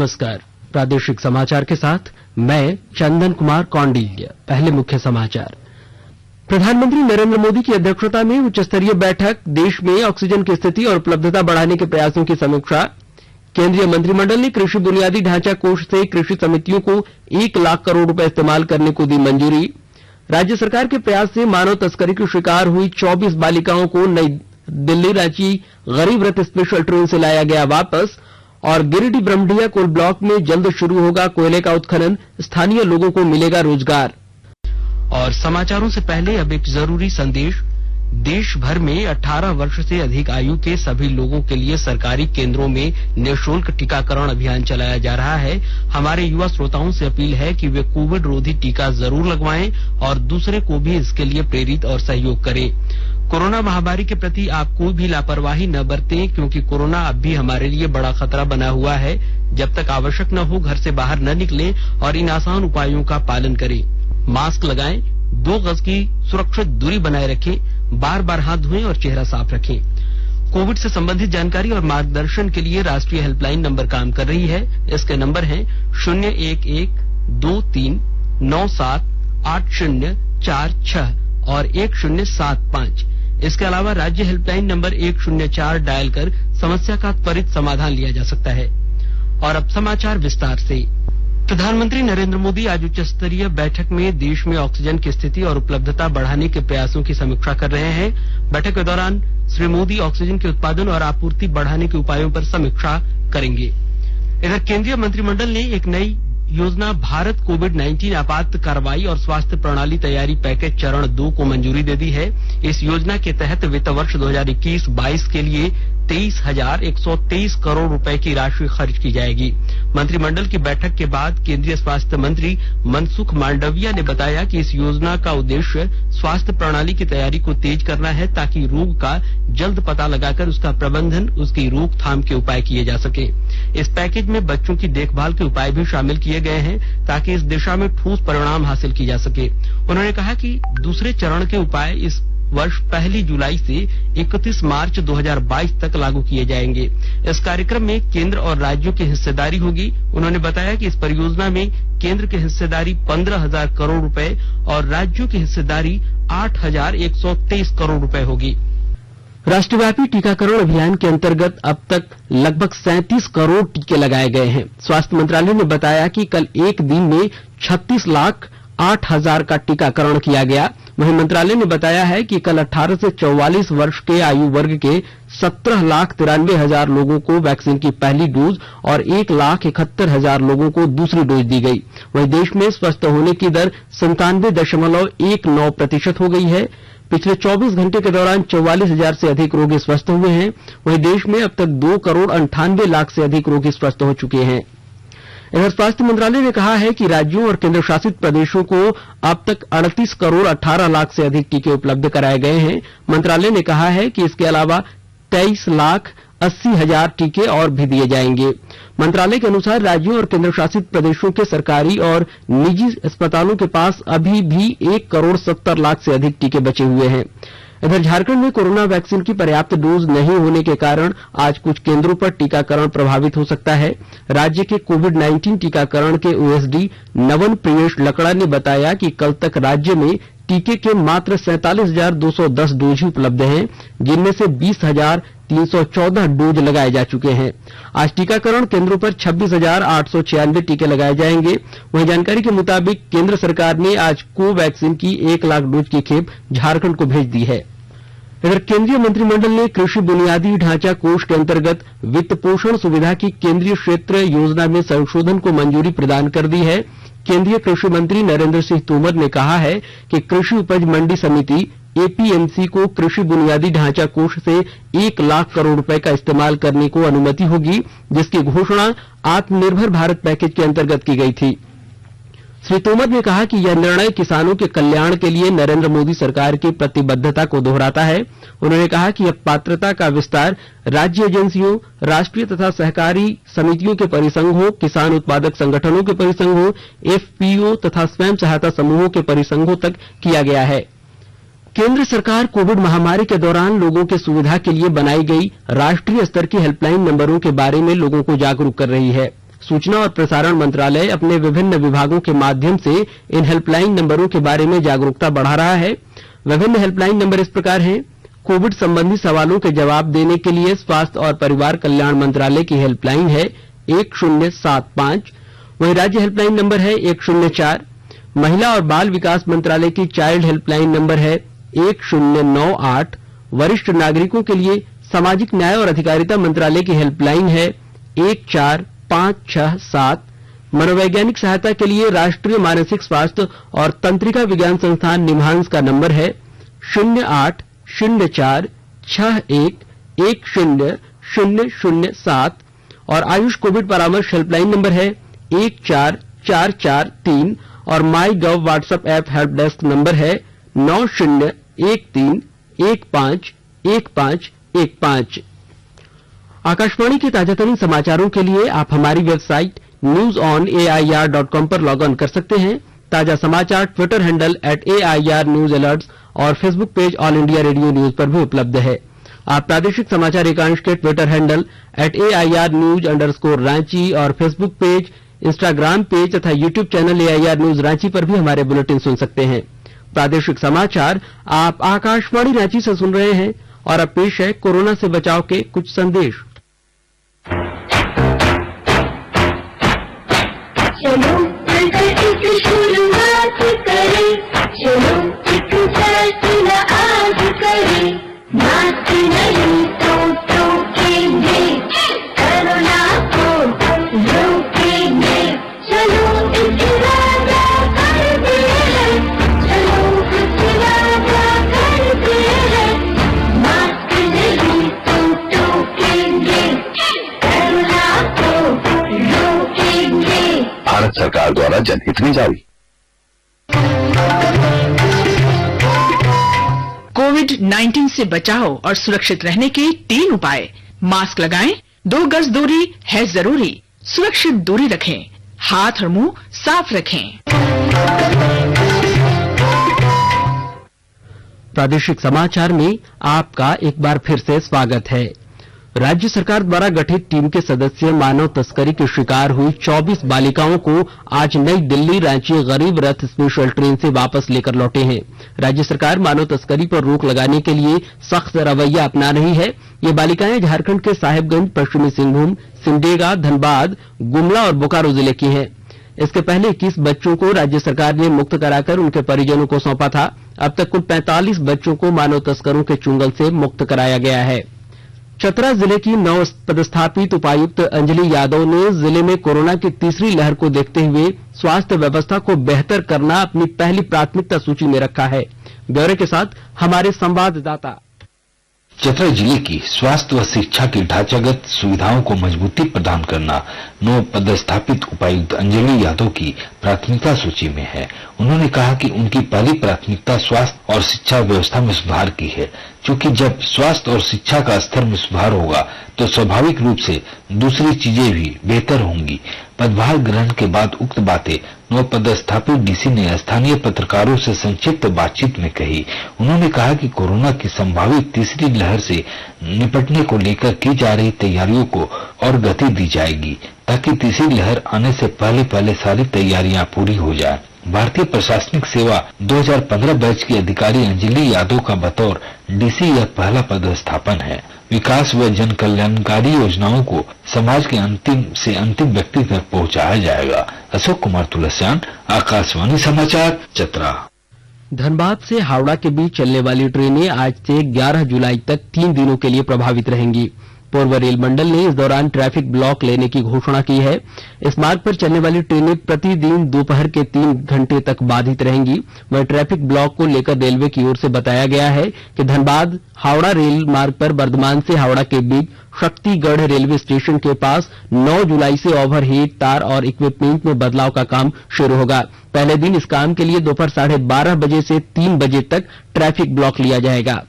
नमस्कार। प्रादेशिक समाचार के साथ मैं चंदन कुमार कौंडिल्य। पहले मुख्य समाचार। प्रधानमंत्री नरेंद्र मोदी की अध्यक्षता में उच्च स्तरीय बैठक, देश में ऑक्सीजन की स्थिति और उपलब्धता बढ़ाने के प्रयासों की समीक्षा। केंद्रीय मंत्रिमंडल ने कृषि बुनियादी ढांचा कोष से कृषि समितियों को 1 लाख करोड़ रुपए इस्तेमाल करने को दी मंजूरी। राज्य सरकार के प्रयास से मानव तस्करी की शिकार हुई 24 बालिकाओं को नई दिल्ली रांची गरीब रथ स्पेशल ट्रेन से लाया गया वापस। और गिरिडीह ब्रह्मडीहा कोल ब्लॉक में जल्द शुरू होगा कोयले का उत्खनन, स्थानीय लोगों को मिलेगा रोजगार। और समाचारों से पहले अब एक जरूरी संदेश। देश भर में 18 वर्ष से अधिक आयु के सभी लोगों के लिए सरकारी केंद्रों में निःशुल्क टीकाकरण अभियान चलाया जा रहा है। हमारे युवा श्रोताओं से अपील है कि वे कोविड रोधी टीका जरूर लगवाएं और दूसरे को भी इसके लिए प्रेरित और सहयोग करें। कोरोना महामारी के प्रति आप कोई भी लापरवाही न बरतें, क्योंकि कोरोना अब भी हमारे लिए बड़ा खतरा बना हुआ है। जब तक आवश्यक न हो घर से बाहर न निकलें और इन आसान उपायों का पालन करें। मास्क लगाएं, 2 गज की सुरक्षित दूरी बनाए रखें, बार बार हाथ धोएं और चेहरा साफ रखें। कोविड से संबंधित जानकारी और मार्गदर्शन के लिए राष्ट्रीय हेल्पलाइन नंबर काम कर रही है। इसके नंबर हैं 01123978046 और 1075। इसके अलावा राज्य हेल्पलाइन नंबर 104 डायल कर समस्या का त्वरित समाधान लिया जा सकता है। और अब समाचार विस्तार से। प्रधानमंत्री नरेंद्र मोदी आज उच्च स्तरीय बैठक में देश में ऑक्सीजन की स्थिति और उपलब्धता बढ़ाने के प्रयासों की समीक्षा कर रहे हैं। बैठक के दौरान श्री मोदी ऑक्सीजन के उत्पादन और आपूर्ति बढ़ाने के उपायों पर समीक्षा करेंगे। इधर केंद्रीय मंत्रिमंडल ने एक नई योजना भारत कोविड-19 आपात कार्रवाई और स्वास्थ्य प्रणाली तैयारी पैकेज चरण 2 को मंजूरी दे दी है। इस योजना के तहत वित्त वर्ष 2021-22 के लिए 23,123 करोड़ रुपए की राशि खर्च की जाएगी। मंत्रिमंडल की बैठक के बाद केंद्रीय स्वास्थ्य मंत्री मनसुख मांडविया ने बताया कि इस योजना का उद्देश्य स्वास्थ्य प्रणाली की तैयारी को तेज करना है, ताकि रोग का जल्द पता लगाकर उसका प्रबंधन, उसकी रोकथाम के उपाय किए जा सके। इस पैकेज में बच्चों की देखभाल के उपाय भी शामिल किए गए हैं, ताकि इस दिशा में ठोस परिणाम हासिल की जा सके। उन्होंने कहा कि दूसरे चरण के उपाय इस वर्ष 1 जुलाई से 31 मार्च 2022 तक लागू किए जाएंगे। इस कार्यक्रम में केंद्र और राज्यों की हिस्सेदारी होगी। उन्होंने बताया कि इस परियोजना में केंद्र की हिस्सेदारी 15,000 करोड़ रुपए और राज्यों की हिस्सेदारी 8,123 करोड़ रुपए होगी। राष्ट्रव्यापी टीकाकरण अभियान के अंतर्गत अब तक लगभग 37 करोड़ टीके लगाए गए हैं। स्वास्थ्य मंत्रालय ने बताया कि कल एक दिन में 36,08,000 का टीकाकरण किया गया। वहीं मंत्रालय ने बताया है कि कल 18 से 44 वर्ष के आयु वर्ग के 17,93,000 लोगों को वैक्सीन की पहली डोज और 1,71,000 लोगों को दूसरी डोज दी गई। वहीं देश में स्वस्थ होने की दर 97.19% हो गई है। पिछले 24 घंटे के दौरान 44,000 से अधिक रोगी स्वस्थ हुए हैं। वहीं देश में अब तक 2,98,00,000 से अधिक रोगी स्वस्थ हो चुके हैं। इधर स्वास्थ्य मंत्रालय ने कहा है कि राज्यों और केंद्र शासित प्रदेशों को अब तक 38,18,00,000 से अधिक टीके उपलब्ध कराए गए हैं। मंत्रालय ने कहा है कि इसके अलावा 23,80,000 टीके और भी दिए जाएंगे। मंत्रालय के अनुसार राज्यों और केंद्र शासित प्रदेशों के सरकारी और निजी अस्पतालों के पास अभी भी 1,70,00,000 से अधिक टीके बचे हुए हैं। इधर झारखंड में कोरोना वैक्सीन की पर्याप्त डोज नहीं होने के कारण आज कुछ केंद्रों पर टीकाकरण प्रभावित हो सकता है। राज्य के कोविड-19 टीकाकरण के ओएसडी नवन प्रियेश लकड़ा ने बताया कि कल तक राज्य में टीके के मात्र 47,210 डोज ही उपलब्ध हैं, जिनमें से 20,314 डोज लगाए जा चुके हैं। आज टीकाकरण केंद्रों पर 26,896 टीके लगाए जाएंगे। वहीं जानकारी के मुताबिक केंद्र सरकार ने आज कोवैक्सीन की 1 लाख डोज की खेप झारखंड को भेज दी है। इधर केंद्रीय मंत्रिमंडल ने कृषि बुनियादी ढांचा कोष के अंतर्गत वित्त पोषण सुविधा की केंद्रीय क्षेत्र योजना में संशोधन को मंजूरी प्रदान कर दी है। केंद्रीय कृषि मंत्री नरेंद्र सिंह तोमर ने कहा है कि कृषि उपज मंडी समिति एपीएमसी को कृषि बुनियादी ढांचा कोष से 1 लाख करोड़ रुपए का इस्तेमाल करने को अनुमति होगी, जिसकी घोषणा आत्मनिर्भर भारत पैकेज के अंतर्गत की गई थी। श्री तोमर ने कहा कि यह निर्णय किसानों के कल्याण के लिए नरेंद्र मोदी सरकार की प्रतिबद्धता को दोहराता है। उन्होंने कहा कि यह पात्रता का विस्तार राज्य एजेंसियों, राष्ट्रीय तथा सहकारी समितियों के परिसंघों, किसान उत्पादक संगठनों के परिसंघों, एफपीओ तथा स्वयं सहायता समूहों के परिसंघों तक किया गया है। केंद्र सरकार कोविड महामारी के दौरान लोगों की सुविधा के लिए बनाई गई राष्ट्रीय स्तर की हेल्पलाइन नंबरों के बारे में लोगों को जागरूक कर रही है। सूचना और प्रसारण मंत्रालय अपने विभिन्न विभागों के माध्यम से इन हेल्पलाइन नंबरों के बारे में जागरूकता बढ़ा रहा है। विभिन्न हेल्पलाइन नंबर इस प्रकार हैं। कोविड संबंधी सवालों के जवाब देने के लिए स्वास्थ्य और परिवार कल्याण मंत्रालय की हेल्पलाइन है 1075। वहीं राज्य हेल्पलाइन नंबर है 104। महिला और बाल विकास मंत्रालय की चाइल्ड हेल्पलाइन नंबर है 1098। वरिष्ठ नागरिकों के लिए सामाजिक न्याय और अधिकारिता मंत्रालय की हेल्पलाइन है 14567। मनोवैज्ञानिक सहायता के लिए राष्ट्रीय मानसिक स्वास्थ्य और तंत्रिका विज्ञान संस्थान निम्हांस का नंबर है 0804611007। और आयुष कोविड परामर्श हेल्पलाइन नंबर है 14443। और my gov WhatsApp app help desk number है 9013151515। आकाशवाणी के ताजातरीन समाचारों के लिए आप हमारी वेबसाइट newsonair.com पर लॉग ऑन कर सकते हैं। ताजा समाचार Twitter handle @AIR News Alerts और Facebook page all India radio news पर भी उपलब्ध है। आप प्रादेशिक समाचार एकांश के ट्विटर हैंडल @AIR News_रांची और फेसबुक पेज, इंस्टाग्राम पेज तथा YouTube channel AIR News Ranchi पर भी हमारे बुलेटिन सुन सकते हैं। प्रादेशिक समाचार आप आकाशवाणी रांची से सुन रहे हैं और अब पेश है कोरोना से बचाव के कुछ संदेश। चलो मिलकर एक शुरुआत करें, चलो एक फैसला आज करें, मास्क नहीं तो टोकेंगे, कोरोना को रोकेंगे, चलो एक वादा करते हैं, चलो एक वादा करते हैं, मास्क नहीं तो टोकेंगे, कोरोना को रोकेंगे। भारत सरकार द्वारा जनहित में जारी। कोविड-19 से बचाव और सुरक्षित रहने के 3 उपाय। मास्क लगाएं, 2 गज दूरी है जरूरी, सुरक्षित दूरी रखें, हाथ और मुंह साफ रखें। प्रादेशिक समाचार में आपका एक बार फिर से स्वागत है। राज्य सरकार द्वारा गठित टीम के सदस्य मानव तस्करी के शिकार हुई 24 बालिकाओं को आज नई दिल्ली रांची गरीब रथ स्पेशल ट्रेन से वापस लेकर लौटे हैं। राज्य सरकार मानव तस्करी पर रोक लगाने के लिए सख्त रवैया अपना रही है। ये बालिकाएं झारखंड के साहिबगंज, पश्चिमी सिंहभूम, सिमडेगा, धनबाद, गुमला और बोकारो जिले की हैं। इसके पहले 21 बच्चों को राज्य सरकार ने मुक्त कराकर उनके परिजनों को सौंपा था। अब तक कुल 45 बच्चों को मानव तस्करों के चुंगल से मुक्त कराया गया है। चतरा जिले की नव पदस्थापित उपायुक्त अंजलि यादव ने जिले में कोरोना की तीसरी लहर को देखते हुए स्वास्थ्य व्यवस्था को बेहतर करना अपनी पहली प्राथमिकता सूची में रखा है। ब्यौरे के साथ हमारे संवाददाता। चतरा जिले की स्वास्थ्य व शिक्षा की ढांचागत सुविधाओं को मजबूती प्रदान करना नव पदस्थापित उपायुक्त अंजलि यादव की प्राथमिकता सूची में है। उन्होंने कहा कि उनकी पहली प्राथमिकता स्वास्थ्य और शिक्षा व्यवस्था में सुधार की है, क्योंकि जब स्वास्थ्य और शिक्षा का स्तर में सुधार होगा तो स्वाभाविक रूप से दूसरी चीजें भी बेहतर होंगी। पदभार ग्रहण के बाद उक्त बातें नव पदस्थापित डीसी ने स्थानीय पत्रकारों से संक्षिप्त बातचीत में कही। उन्होंने कहा कि कोरोना की संभावित तीसरी लहर से निपटने को लेकर की जा रही तैयारियों को और गति दी जाएगी, ताकि तीसरी लहर आने से पहले सारी तैयारियां पूरी हो जाए। भारतीय प्रशासनिक सेवा 2015 बैच की अधिकारी अंजलि यादव का बतौर डीसी यह पहला पदस्थापन है। विकास व जन कल्याणकारी योजनाओं को समाज के अंतिम से अंतिम व्यक्ति तक पहुंचाया जाएगा। अशोक कुमार तुलसियान, आकाशवाणी समाचार, चतरा। धनबाद से हावड़ा के बीच चलने वाली ट्रेनें आज से 11 जुलाई तक 3 दिनों के लिए प्रभावित रहेंगी। पूर्व रेल मंडल ने इस दौरान ट्रैफिक ब्लॉक लेने की घोषणा की है। इस मार्ग पर चलने वाली ट्रेनें प्रतिदिन दोपहर के 3 घंटे तक बाधित रहेंगी। वहीं ट्रैफिक ब्लॉक को लेकर रेलवे की ओर से बताया गया है कि धनबाद हावड़ा रेल मार्ग पर बर्धमान से हावड़ा के बीच शक्तिगढ़ रेलवे स्टेशन के पास 9 जुलाई से ओवरहेड तार और इक्विपमेंट में बदलाव का काम शुरू होगा। पहले दिन इस काम के लिए दोपहर 12:30 बजे से 3 बजे तक ट्रैफिक ब्लॉक लिया जाएगा।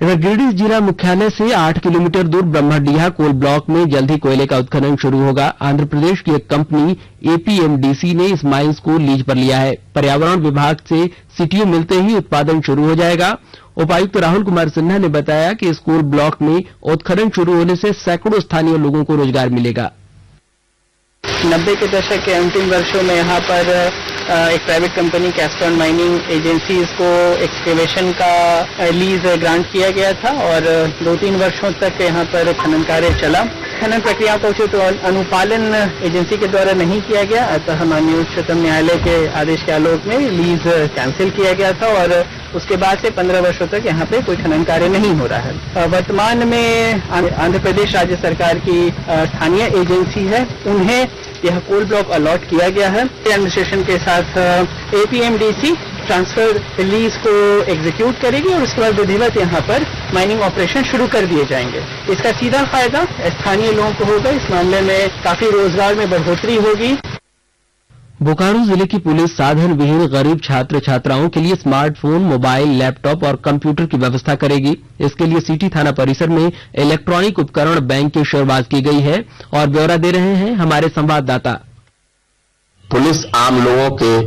गिरिडीह जिला मुख्यालय से 8 किलोमीटर दूर ब्रह्मडीहा कोल ब्लॉक में जल्द ही कोयले का उत्खनन शुरू होगा। आंध्र प्रदेश की एक कंपनी एपीएमडीसी ने इस माइंस को लीज पर लिया है। पर्यावरण विभाग से सीटीओ मिलते ही उत्पादन शुरू हो जाएगा। उपायुक्त राहुल कुमार सिन्हा ने बताया कि इस कोल ब्लॉक में उत्खनन शुरू होने से सैकड़ों स्थानीय लोगों को रोजगार मिलेगा। 90 के दशक के अंतिम वर्षों में यहाँ पर एक प्राइवेट कंपनी कैस्ट्रॉन माइनिंग एजेंसीज को एक्सकेवेशन का लीज ग्रांट किया गया था और 2-3 वर्षों तक यहाँ पर खनन कार्य चला। खनन प्रक्रिया का उचित अनुपालन एजेंसी के द्वारा नहीं किया गया, अतः माननीय उच्चतम न्यायालय के आदेश के आलोक में लीज कैंसिल किया गया था और उसके बाद से 15 वर्षों तक यहाँ पे कोई खनन कार्य नहीं हो रहा है। वर्तमान में आंध्र प्रदेश राज्य सरकार की स्थानीय एजेंसी है, उन्हें यह कोल ब्लॉक अलॉट किया गया है। एडमिनिस्ट्रेशन के साथ एपीएमडीसी ट्रांसफर लीज को एग्जीक्यूट करेगी और उसके बाद विधिवत यहाँ पर माइनिंग ऑपरेशन शुरू कर दिए जाएंगे। इसका सीधा फायदा स्थानीय लोगों को होगा, इस मामले में काफी रोजगार में बढ़ोतरी होगी। बोकारो जिले की पुलिस साधन विहीन गरीब छात्र छात्राओं के लिए स्मार्टफोन, मोबाइल, लैपटॉप और कंप्यूटर की व्यवस्था करेगी। इसके लिए सिटी थाना परिसर में इलेक्ट्रॉनिक उपकरण बैंक की शुरुआत की गई है और ब्यौरा दे रहे हैं हमारे संवाददाता। पुलिस आम लोगों के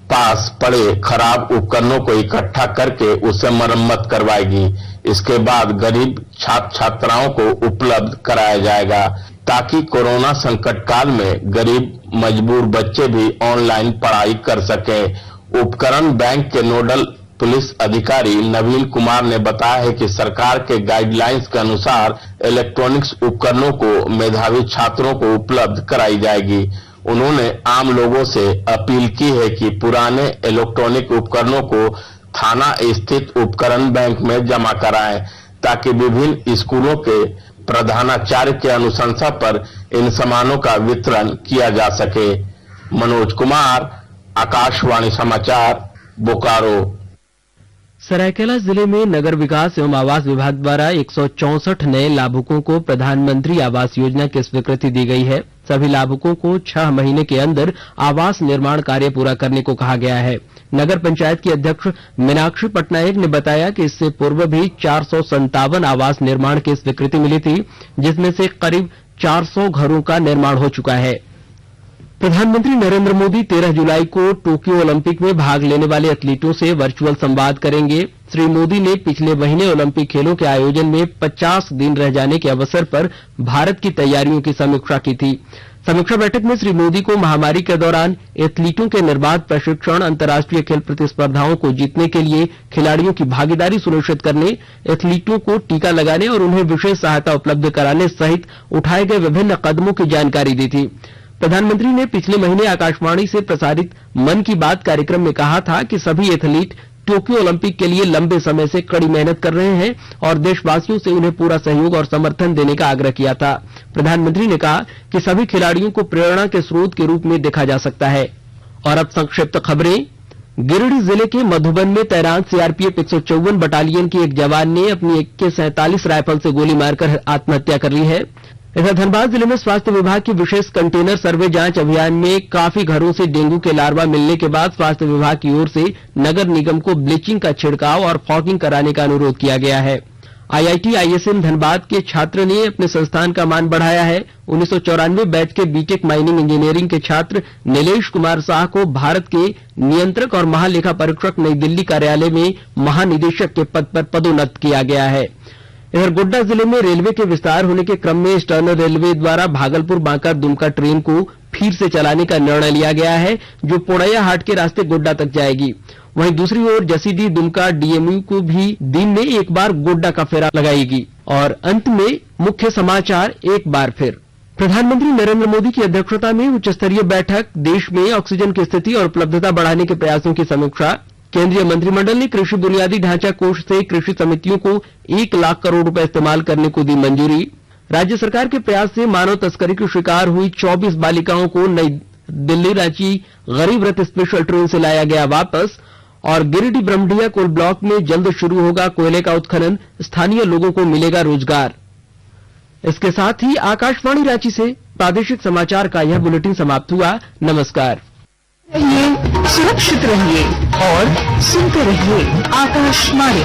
पास पड़े खराब उपकरणों को इकट्ठा करके उससे मरम्मत करवाएगी। इसके बाद गरीब छात्र छात्राओं को उपलब्ध कराया जाएगा ताकि कोरोना संकट काल में गरीब मजबूर बच्चे भी ऑनलाइन पढ़ाई कर सकें। उपकरण बैंक के नोडल पुलिस अधिकारी नवीन कुमार ने बताया है कि सरकार के गाइडलाइंस के अनुसार इलेक्ट्रॉनिक्स उपकरणों को मेधावी छात्रों को उपलब्ध कराई जाएगी। उन्होंने आम लोगों से अपील की है कि पुराने इलेक्ट्रॉनिक उपकरणों को थाना स्थित उपकरण बैंक में जमा कराएं ताकि विभिन्न स्कूलों के प्रधानाचार्य के अनुशंसा पर इन सामानों का वितरण किया जा सके। मनोज कुमार, आकाशवाणी समाचार, बोकारो। सरायकेला जिले में नगर विकास एवं आवास विभाग द्वारा 164 नए लाभुकों को प्रधानमंत्री आवास योजना की स्वीकृति दी गई है। सभी लाभुकों को 6 महीने के अंदर आवास निर्माण कार्य पूरा करने को कहा गया है। नगर पंचायत की अध्यक्ष मीनाक्षी पटनायक ने बताया कि इससे पूर्व भी 457 आवास निर्माण की स्वीकृति मिली थी, जिसमें से करीब 400 घरों का निर्माण हो चुका है। प्रधानमंत्री नरेंद्र मोदी 13 जुलाई को टोक्यो ओलंपिक में भाग लेने वाले एथलीटों से वर्चुअल संवाद करेंगे। श्री मोदी ने पिछले महीने ओलंपिक खेलों के आयोजन में 50 दिन रह जाने के अवसर पर भारत की तैयारियों की समीक्षा की थी। समीक्षा बैठक में श्री मोदी को महामारी के दौरान एथलीटों के निर्बाध प्रशिक्षण, अंतर्राष्ट्रीय खेल प्रतिस्पर्धाओं को जीतने के लिए खिलाड़ियों की भागीदारी सुनिश्चित करने, एथलीटों को टीका लगाने और उन्हें विशेष सहायता उपलब्ध कराने सहित उठाए गए विभिन्न कदमों की जानकारी दी थी। प्रधानमंत्री ने पिछले महीने आकाशवाणी से प्रसारित मन की बात कार्यक्रम में कहा था कि सभी एथलीट टोक्यो ओलंपिक के लिए लंबे समय से कड़ी मेहनत कर रहे हैं और देशवासियों से उन्हें पूरा सहयोग और समर्थन देने का आग्रह किया था। प्रधानमंत्री ने कहा कि सभी खिलाड़ियों को प्रेरणा के स्रोत के रूप में देखा जा सकता है। और अब संक्षिप्त खबरें। गिरिडीह जिले के मधुबन में तैनात सीआरपीएफ 154 बटालियन के एक जवान ने अपनी AK-47 राइफल से गोली मारकर आत्महत्या कर ली है। इधर धनबाद जिले में स्वास्थ्य विभाग की विशेष कंटेनर सर्वे जांच अभियान में काफी घरों से डेंगू के लार्वा मिलने के बाद स्वास्थ्य विभाग की ओर से नगर निगम को ब्लीचिंग का छिड़काव और फॉगिंग कराने का अनुरोध किया गया है। IIT ISM धनबाद के छात्र ने अपने संस्थान का मान बढ़ाया है। 1994 बैच के बीटेक माइनिंग इंजीनियरिंग के छात्र नीलेश कुमार शाह को भारत के नियंत्रक और महालेखा परीक्षक नई दिल्ली कार्यालय में महानिदेशक के पद पर पदोन्नत किया गया है। इधर गोड्डा जिले में रेलवे के विस्तार होने के क्रम में ईस्टर्न रेलवे द्वारा भागलपुर बांका दुमका ट्रेन को फिर से चलाने का निर्णय लिया गया है, जो पोड़ैया हाट के रास्ते गोड्डा तक जाएगी। वहीं दूसरी ओर जसीडीह दुमका DMU को भी दिन में एक बार गोड्डा का फेरा लगाएगी। और अंत में मुख्य समाचार एक बार फिर। प्रधानमंत्री नरेंद्र मोदी की अध्यक्षता में उच्च स्तरीय बैठक, देश में ऑक्सीजन की स्थिति और उपलब्धता बढ़ाने के प्रयासों की समीक्षा। केंद्रीय मंत्रिमंडल ने कृषि बुनियादी ढांचा कोष से कृषि समितियों को 1 लाख करोड़ रुपए इस्तेमाल करने को दी मंजूरी। राज्य सरकार के प्रयास से मानव तस्करी की शिकार हुई 24 बालिकाओं को नई दिल्ली रांची गरीब रथ स्पेशल ट्रेन से लाया गया वापस। और गिरिडीह ब्रह्मडिया कोल ब्लॉक में जल्द शुरू होगा कोयले का उत्खनन, स्थानीय लोगों को मिलेगा रोजगार। इसके साथ ही आकाशवाणी रांची से प्रादेशिक समाचार का यह बुलेटिन समाप्त हुआ। नमस्कार। रहिए, सुरक्षित रहिए और सुनते रहिए आकाशवाणी।